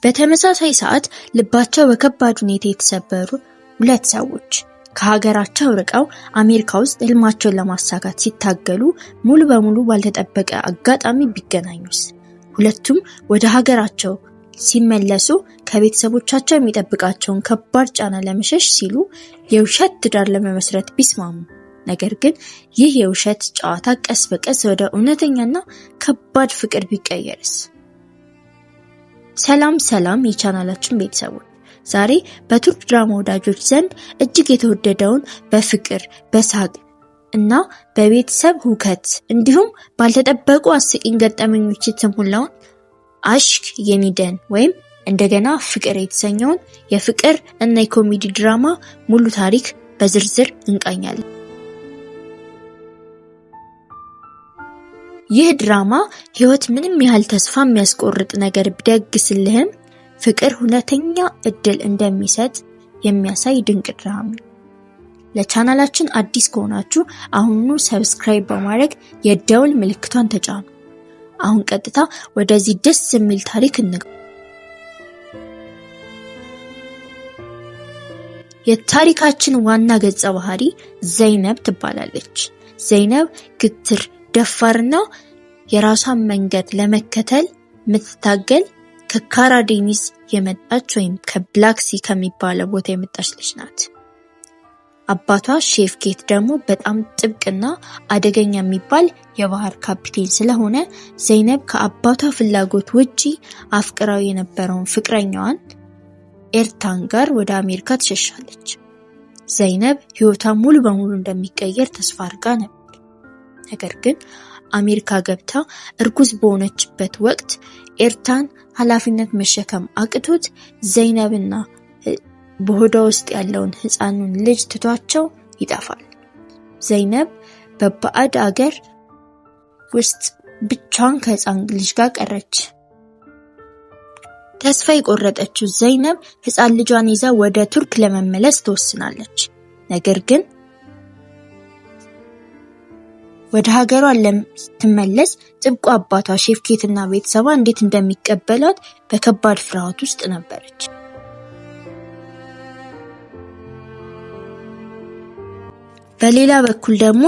በተመሳሳይ ሰዓት ልባቸው በከባድ ሁኔታ የተሰበሩ ሁለት ሰዎች ከሀገራቸው ርቀው አሜሪካ ውስጥ ህልማቸውን ለማሳካት ሲታገሉ ሙሉ በሙሉ ባልተጠበቀ አጋጣሚ ቢገናኙስ? ሁለቱም ወደ ሀገራቸው ሲመለሱ ከቤተሰቦቻቸው የሚጠብቃቸውን ከባድ ጫና ለመሸሽ ሲሉ የውሸት ትዳር ለመመስረት ቢስማሙ፣ ነገር ግን ይህ የውሸት ጨዋታ ቀስ በቀስ ወደ እውነተኛና ከባድ ፍቅር ቢቀየርስ? ሰላም የቻናላችን ቤተሰቦች፣ ዛሬ በቱርክ ድራማ ወዳጆች ዘንድ እጅግ የተወደደውን በፍቅር በሳቅ እና በቤተሰብ ሁከት እንዲሁም ባልተጠበቁ አስቂኝ ገጠመኞች የተሞላውን አሽክ የኒደን ወይም እንደገና ፍቅር የተሰኘውን የፍቅር እና የኮሜዲ ድራማ ሙሉ ታሪክ በዝርዝር እንቃኛለን። ይህ ድራማ ህይወት ምንም ያህል ተስፋ የሚያስቆርጥ ነገር ቢደግስልህም ፍቅር ሁለተኛ እድል እንደሚሰጥ የሚያሳይ ድንቅ ድራማ ነው። ለቻናላችን አዲስ ከሆናችሁ አሁኑ ሰብስክራይብ በማድረግ የደውል ምልክቷን ተጫኑ። አሁን ቀጥታ ወደዚህ ደስ የሚል ታሪክ እንግባ። የታሪካችን ዋና ገጸ ባህሪ ዘይነብ ትባላለች። ዘይነብ ግትር፣ ደፋርና የራሷን መንገድ ለመከተል የምትታገል ከካራዴኒዝ የመጣች ወይም ከብላክሲ ከሚባለው ቦታ የመጣች ልጅ ናት። አባቷ ሼፍ ኬት ደግሞ በጣም ጥብቅና አደገኛ የሚባል የባህር ካፒቴን ስለሆነ ዘይነብ ከአባቷ ፍላጎት ውጪ አፍቅራው የነበረውን ፍቅረኛዋን ኤርታን ጋር ወደ አሜሪካ ትሸሻለች። ዘይነብ ህይወቷ ሙሉ በሙሉ እንደሚቀየር ተስፋ አድርጋ ነበር። ነገር ግን አሜሪካ ገብታ እርጉዝ በሆነችበት ወቅት ኤርታን ኃላፊነት መሸከም አቅቶት ዘይነብና በሆዷ ውስጥ ያለውን ህፃኑን ልጅ ትቷቸው ይጠፋል። ዘይነብ በባዕድ አገር ውስጥ ብቻዋን ከህፃን ልጅ ጋር ቀረች። ተስፋ የቆረጠችው ዘይነብ ህፃን ልጇን ይዛ ወደ ቱርክ ለመመለስ ትወስናለች። ነገር ግን ወደ ሀገሯ ለምትመለስ ጥብቁ አባቷ ሼፍ ኬትና ቤተሰቧ እንዴት እንደሚቀበሏት በከባድ ፍርሃት ውስጥ ነበረች። በሌላ በኩል ደግሞ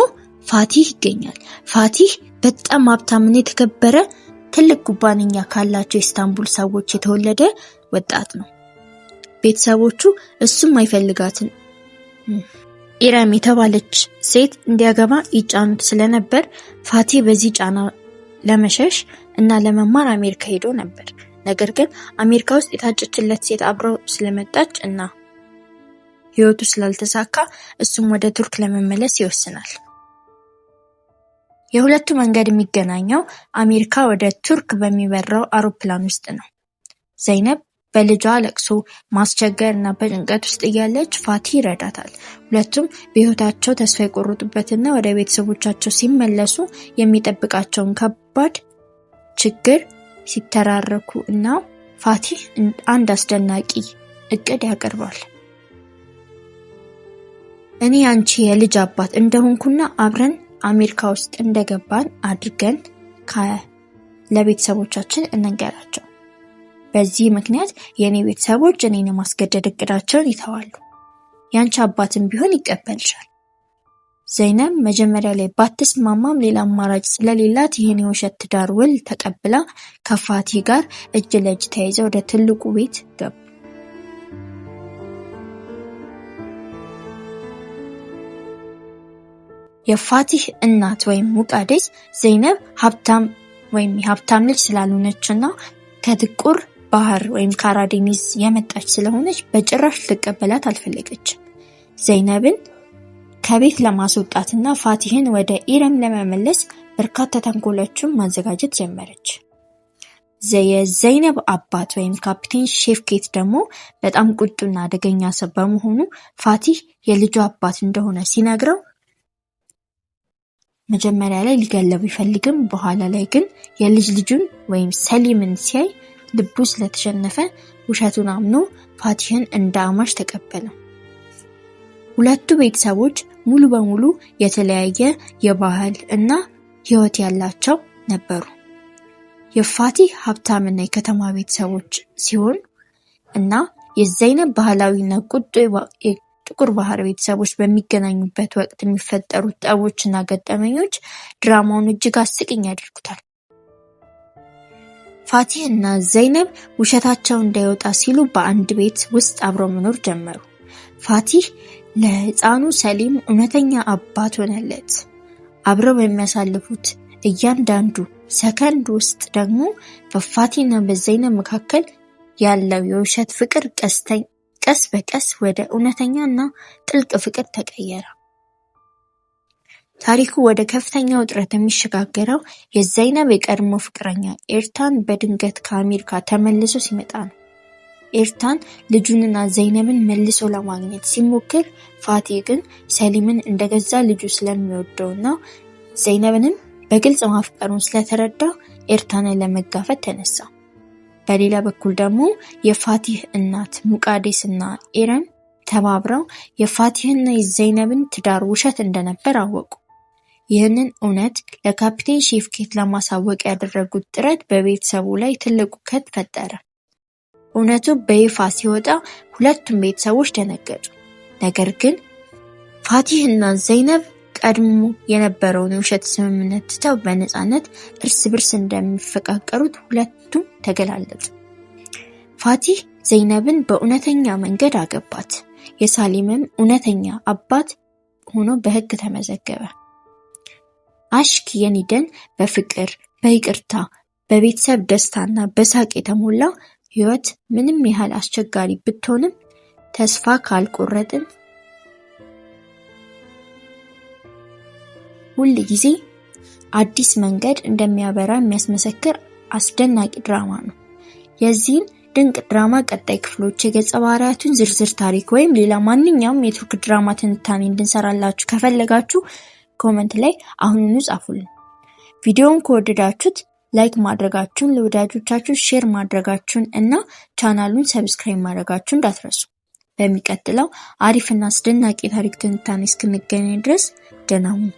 ፋቲህ ይገኛል። ፋቲህ በጣም ሀብታምና የተከበረ ትልቅ ኩባንያ ካላቸው የኢስታንቡል ሰዎች የተወለደ ወጣት ነው። ቤተሰቦቹ እሱም አይፈልጋትን ኢራም የተባለች ሴት እንዲያገባ ይጫኑት ስለነበር ፋቲህ በዚህ ጫና ለመሸሽ እና ለመማር አሜሪካ ሄዶ ነበር። ነገር ግን አሜሪካ ውስጥ የታጨችለት ሴት አብረው ስለመጣች እና ህይወቱ ስላልተሳካ እሱም ወደ ቱርክ ለመመለስ ይወስናል። የሁለቱ መንገድ የሚገናኘው አሜሪካ ወደ ቱርክ በሚበራው አውሮፕላን ውስጥ ነው። ዘይነብ በልጇ ለቅሶ ማስቸገር እና በጭንቀት ውስጥ እያለች ፋቲህ ይረዳታል። ሁለቱም በህይወታቸው ተስፋ የቆረጡበትና ወደ ቤተሰቦቻቸው ሲመለሱ የሚጠብቃቸውን ከባድ ችግር ሲተራረኩ እና ፋቲህ አንድ አስደናቂ እቅድ ያቀርባል። እኔ አንቺ የልጅ አባት እንደሆንኩና አብረን አሜሪካ ውስጥ እንደገባን አድርገን ለቤተሰቦቻችን እንንገራቸው። በዚህ ምክንያት የኔ ቤተሰቦች እኔን ማስገደድ እቅዳቸውን ይተዋሉ። ያንቺ አባትም ቢሆን ይቀበልሻል። ዘይነብ መጀመሪያ ላይ ባትስማማም ሌላ አማራጭ ስለሌላት ይህን የውሸት ትዳር ውል ተቀብላ ከፋቲህ ጋር እጅ ለእጅ ተያይዘው ወደ ትልቁ ቤት ገቡ። የፋቲህ እናት ወይም ሙቃዴስ ዘይነብ ሀብታም ልጅ ስላልሆነችና ከጥቁር ባህር ወይም ካራዴኒዝ የመጣች ስለሆነች በጭራሽ ልትቀበላት አልፈለገችም። ዘይነብን ከቤት ለማስወጣትና ፋቲህን ወደ ኢራን ለመመለስ በርካታ ተንኮሎችን ማዘጋጀት ጀመረች። የዘይነብ አባት ወይም ካፒቴን ሼፍ ኬት ደግሞ በጣም ቁጡና አደገኛ ሰው በመሆኑ ፋቲህ የልጁ አባት እንደሆነ ሲነግረው መጀመሪያ ላይ ሊገለው ቢፈልግም በኋላ ላይ ግን የልጅ ልጁን ወይም ሰሊምን ሲያይ ልቡ ስለተሸነፈ ውሸቱን አምኖ ፋቲህን እንደ አማች ተቀበለው። ሁለቱ ቤተሰቦች ሙሉ በሙሉ የተለያየ የባህል እና ህይወት ያላቸው ነበሩ። የፋቲህ ሀብታምና የከተማ ቤተሰቦች ሲሆን እና የዘይነብ ባህላዊና ቁጡ የጥቁር ባህር ቤተሰቦች በሚገናኙበት ወቅት የሚፈጠሩት ጠቦችና ገጠመኞች ድራማውን እጅግ አስቂኝ ያደርጉታል። ፋቲህ እና ዘይነብ ውሸታቸው እንዳይወጣ ሲሉ በአንድ ቤት ውስጥ አብረው መኖር ጀመሩ። ፋቲህ ለሕፃኑ ሰሊም እውነተኛ አባት ሆነለት። አብረው በሚያሳልፉት እያንዳንዱ ሰከንድ ውስጥ ደግሞ በፋቲህና በዘይነብ መካከል ያለው የውሸት ፍቅር ቀስ በቀስ ወደ እውነተኛ እና ጥልቅ ፍቅር ተቀየረ። ታሪኩ ወደ ከፍተኛ ውጥረት የሚሸጋገረው የዘይነብ የቀድሞ ፍቅረኛ ኤርታን በድንገት ከአሜሪካ ተመልሶ ሲመጣ ነው። ኤርታን ልጁንና ዘይነብን መልሶ ለማግኘት ሲሞክር፣ ፋቲህ ግን ሰሊምን እንደገዛ ልጁ ስለሚወደውና ዘይነብንም በግልጽ ማፍቀሩን ስለተረዳ ኤርታንን ለመጋፈጥ ተነሳ። በሌላ በኩል ደግሞ የፋቲህ እናት ሙቃዴስ እና ኤረን ተባብረው የፋቲህና የዘይነብን ትዳር ውሸት እንደነበር አወቁ። ይህንን እውነት ለካፒቴን ሼፍኬት ለማሳወቅ ያደረጉት ጥረት በቤተሰቡ ላይ ትልቅ ሁከት ፈጠረ። እውነቱ በይፋ ሲወጣ ሁለቱም ቤተሰቦች ደነገጡ። ነገር ግን ፋቲህ እና ዘይነብ ቀድሞ የነበረውን የውሸት ስምምነት ትተው በነፃነት እርስ በርስ እንደሚፈቃቀሩት ሁለቱም ተገላለጡ። ፋቲህ ዘይነብን በእውነተኛ መንገድ አገባት። የሳሊምም እውነተኛ አባት ሆኖ በሕግ ተመዘገበ። አሽክ የኒደን በፍቅር፣ በይቅርታ፣ በቤተሰብ ደስታና በሳቅ የተሞላ ሕይወት ምንም ያህል አስቸጋሪ ብትሆንም ተስፋ ካልቆረጥን ሁል ጊዜ አዲስ መንገድ እንደሚያበራ የሚያስመሰክር አስደናቂ ድራማ ነው። የዚህን ድንቅ ድራማ ቀጣይ ክፍሎች፣ የገጸ ባህሪያቱን ዝርዝር ታሪክ ወይም ሌላ ማንኛውም የቱርክ ድራማ ትንታኔ እንድንሰራላችሁ ከፈለጋችሁ ኮመንት ላይ አሁኑኑ ጻፉልን። ቪዲዮውን ከወደዳችሁት ላይክ ማድረጋችሁን፣ ለወዳጆቻችሁ ሼር ማድረጋችሁን እና ቻናሉን ሰብስክራይብ ማድረጋችሁን እንዳትረሱ። በሚቀጥለው አሪፍና አስደናቂ ታሪክ ትንታኔ እስክንገናኝ ድረስ ደህና ሁኑ።